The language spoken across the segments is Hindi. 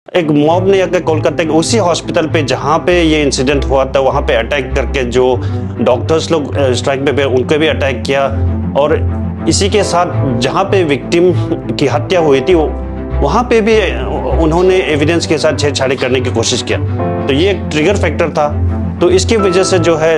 एक मॉब ने आकर कोलकाता के उसी हॉस्पिटल पे जहाँ पे ये इंसिडेंट हुआ था वहाँ पे अटैक करके जो डॉक्टर्स लोग स्ट्राइक पे उनको भी अटैक किया और इसी के साथ जहाँ पे विक्टिम की हत्या हुई थी वहाँ पे भी उन्होंने एविडेंस के साथ छेड़छाड़ी करने की कोशिश किया। तो ये एक ट्रिगर फैक्टर था। तो इसकी वजह से जो है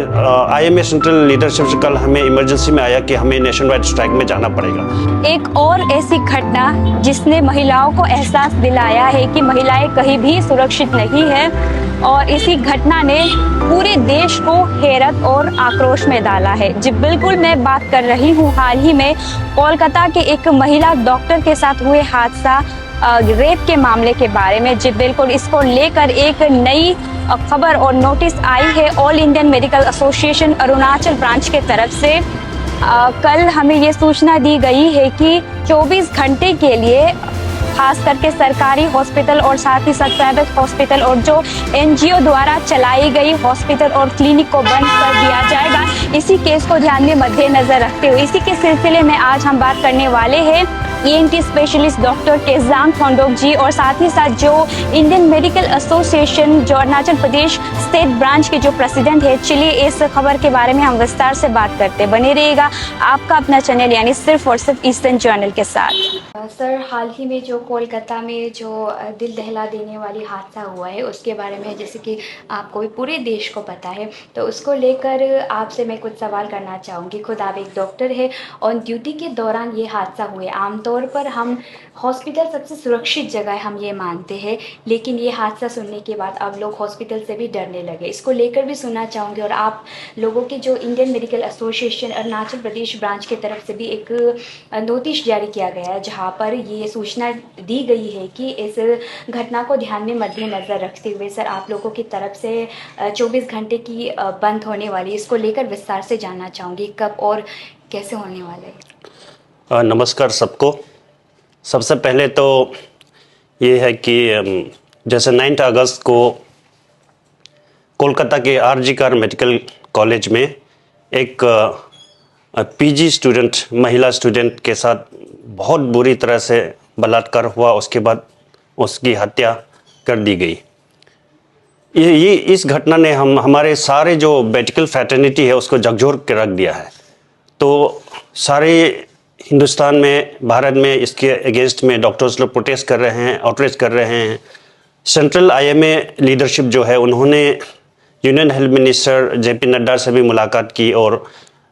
आईएमए सेंट्रल लीडरशिप से कल हमें इमरजेंसी में आया कि हमें नेशन वाइड स्ट्राइक में जाना पड़ेगा। एक और ऐसी घटना जिसने महिलाओं को एहसास दिलाया है कि महिलाएं कहीं भी सुरक्षित नहीं है और इसी घटना ने पूरे देश को हैरत और आक्रोश में डाला है। जी बिल्कुल, मैं बात कर रही हूँ हाल ही में कोलकाता के एक महिला डॉक्टर के साथ हुए हादसा रेप के मामले के बारे में। जी बिल्कुल, इसको लेकर एक नई खबर और नोटिस आई है all Indian medical association Arunachal branch के तरफ से। कल हमें ये सूचना दी गई है कि 24 घंटे के लिए खास करके सरकारी हॉस्पिटल और साथ ही साथ प्राइवेट हॉस्पिटल और जो एनजीओ द्वारा चलाई गई हॉस्पिटल और क्लिनिक को बंद कर दिया जाएगा। इसी केस को ध्यान में मद्देनजर रखते हुए इसी के सिलसिले में आज हम बात करने वाले हैं ईएनटी स्पेशलिस्ट डॉक्टर केजांग थोंडोक जी और साथ ही साथ जो इंडियन मेडिकल एसोसिएशन जो अरुणाचल प्रदेश स्टेट ब्रांच के जो प्रेसिडेंट है। चलिए इस खबर के बारे में हम विस्तार से बात करते। बने रहिएगा आपका अपना चैनल यानी सिर्फ और सिर्फ ईस्टर्न जर्नल के साथ। सर, हाल ही में जो कोलकाता में जो दिल दहला देने वाली हादसा हुआ है उसके बारे में जैसे कि आपको भी पूरे देश को पता है, तो उसको लेकर आपसे मैं कुछ सवाल करना चाहूँगी। खुद आप एक डॉक्टर है, ऑन ड्यूटी के दौरान ये हादसा हुए। आमतौर पर हम हॉस्पिटल सबसे सुरक्षित जगह है, हम ये मानते हैं, लेकिन ये हादसा सुनने के बाद अब लोग हॉस्पिटल से भी डरने लगे। इसको लेकर भी सुनना चाहूँगी और आप लोगों के जो Indian medical association Arunachal Pradesh branch की तरफ से भी एक नोटिस जारी किया गया है जहाँ पर ये सूचना दी गई है कि इस घटना को ध्यान में मद्देनज़र रखते हुए सर आप लोगों की तरफ से 24 घंटे की बंद होने वाली, इसको लेकर विस्तार से जानना चाहूँगी कब और कैसे होने वाला है। नमस्कार सबको। सबसे पहले तो ये है कि जैसे 9 अगस्त को कोलकाता के आरजी कार मेडिकल कॉलेज में एक पीजी स्टूडेंट महिला स्टूडेंट के साथ बहुत बुरी तरह से बलात्कार हुआ, उसके बाद उसकी हत्या कर दी गई। ये इस घटना ने हमारे सारे जो मेडिकल फ्रेटर्निटी है उसको झकझोर के रख दिया है। तो सारे हिंदुस्तान में, भारत में इसके अगेंस्ट में डॉक्टर्स लोग प्रोटेस्ट कर रहे हैं, आउटरीच कर रहे हैं। सेंट्रल आईएमए लीडरशिप जो है उन्होंने union health minister JP Nadda से भी मुलाकात की और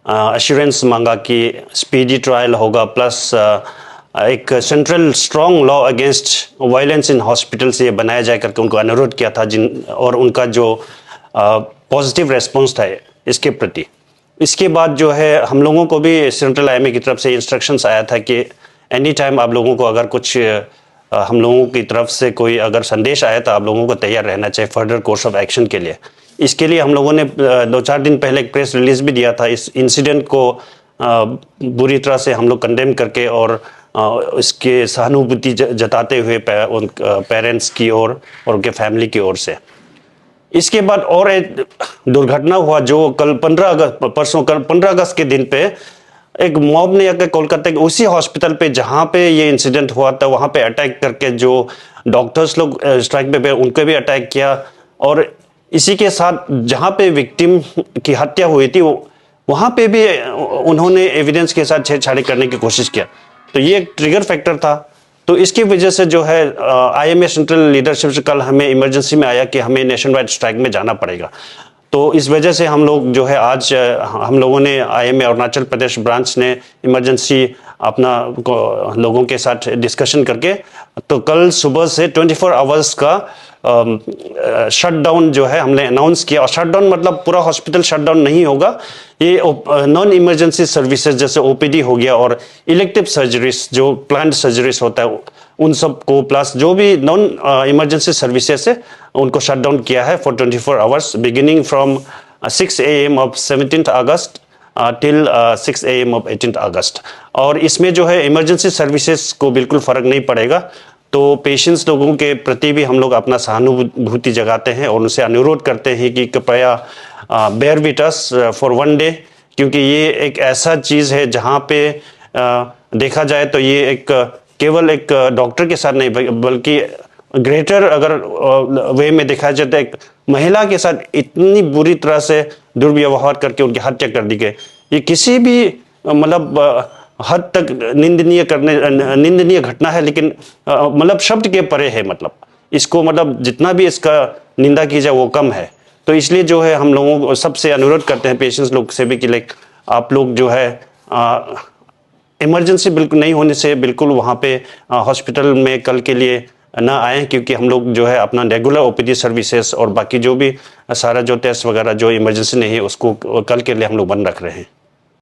एश्योरेंस मांगा कि स्पीडी ट्रायल होगा, प्लस एक central strong law against violence in hospital से ये बनाया जाए करके उनको अनुरोध किया था और उनका जो पॉजिटिव रेस्पॉन्स था इसके प्रति। इसके बाद जो है हम लोगों को भी सेंट्रल आईएमए की तरफ से इंस्ट्रक्शंस आया था कि एनी टाइम आप लोगों को अगर कुछ हम लोगों की तरफ से कोई अगर संदेश आया तो आप लोगों को तैयार रहना चाहिए फर्दर कोर्स ऑफ एक्शन के लिए। इसके लिए हम लोगों ने 2-4 दिन पहले एक प्रेस रिलीज भी दिया था। इस इंसिडेंट को बुरी तरह से हम लोग कंडेम करके और इसके सहानुभूति जताते हुए पेरेंट्स की ओर और उनके फैमिली की ओर से। इसके बाद और एक दुर्घटना हुआ जो कल 15 अगस्त के दिन पे एक मॉब ने आकर कोलकाता के उसी हॉस्पिटल पे जहाँ पे ये इंसिडेंट हुआ था वहाँ पे अटैक करके जो डॉक्टर्स लोग स्ट्राइक पे उनको भी अटैक किया और इसी के साथ जहाँ पे विक्टिम की हत्या हुई थी वहाँ पे भी उन्होंने एविडेंस के साथ छेड़छाड़ी करने की कोशिश किया। तो ये एक ट्रिगर फैक्टर था। तो इसकी वजह से जो है आईएमए सेंट्रल लीडरशिप से कल हमें इमरजेंसी में आया कि हमें नेशन वाइड स्ट्राइक में जाना पड़ेगा। तो इस वजह से हम लोग जो है आज हम लोगों ने आईएमए अरुणाचल प्रदेश ब्रांच ने इमरजेंसी अपना लोगों के साथ डिस्कशन करके तो कल सुबह से 24 आवर्स का शटडाउन जो है हमने अनाउंस किया। और शटडाउन मतलब पूरा हॉस्पिटल शटडाउन नहीं होगा, ये नॉन इमरजेंसी सर्विसेज जैसे ओपीडी हो गया और इलेक्टिव सर्जरीज जो प्लान्ड सर्जरीज होता है उन सब को प्लस जो भी नॉन इमरजेंसी सर्विसेज है उनको शटडाउन किया है for 24 hours beginning from 6 AM of 17 August till 6 AM of 18 अगस्त। और इसमें जो है इमरजेंसी सर्विसेज को बिल्कुल फर्क नहीं पड़ेगा। तो पेशेंट्स लोगों के प्रति भी हम लोग अपना सहानुभूति जगाते हैं और उनसे अनुरोध करते हैं कि कृपया bear with us for 1 day, क्योंकि ये एक ऐसा चीज़ है जहाँ पे देखा जाए तो ये एक केवल एक डॉक्टर के साथ नहीं बल्कि ग्रेटर अगर वे में देखा जाए तो एक महिला के साथ इतनी बुरी तरह से दुर्व्यवहार करके उनकी हत्या कर दी गई, ये किसी भी मतलब हद तक निंदनीय घटना है, लेकिन मतलब शब्द के परे है। मतलब इसको मतलब जितना भी इसका निंदा की जाए वो कम है। तो इसलिए जो है हम लोगों को सबसे अनुरोध करते हैं पेशेंट्स लोग से भी कि लाइक आप लोग जो है इमरजेंसी बिल्कुल नहीं होने से बिल्कुल वहाँ पे हॉस्पिटल में कल के लिए ना आएँ, क्योंकि हम लोग जो है अपना रेगुलर ओपीडी सर्विसेज और बाकी जो भी सारा जो टेस्ट वगैरह जो इमरजेंसी नहीं है उसको कल के लिए हम लोग बंद रख रहे हैं।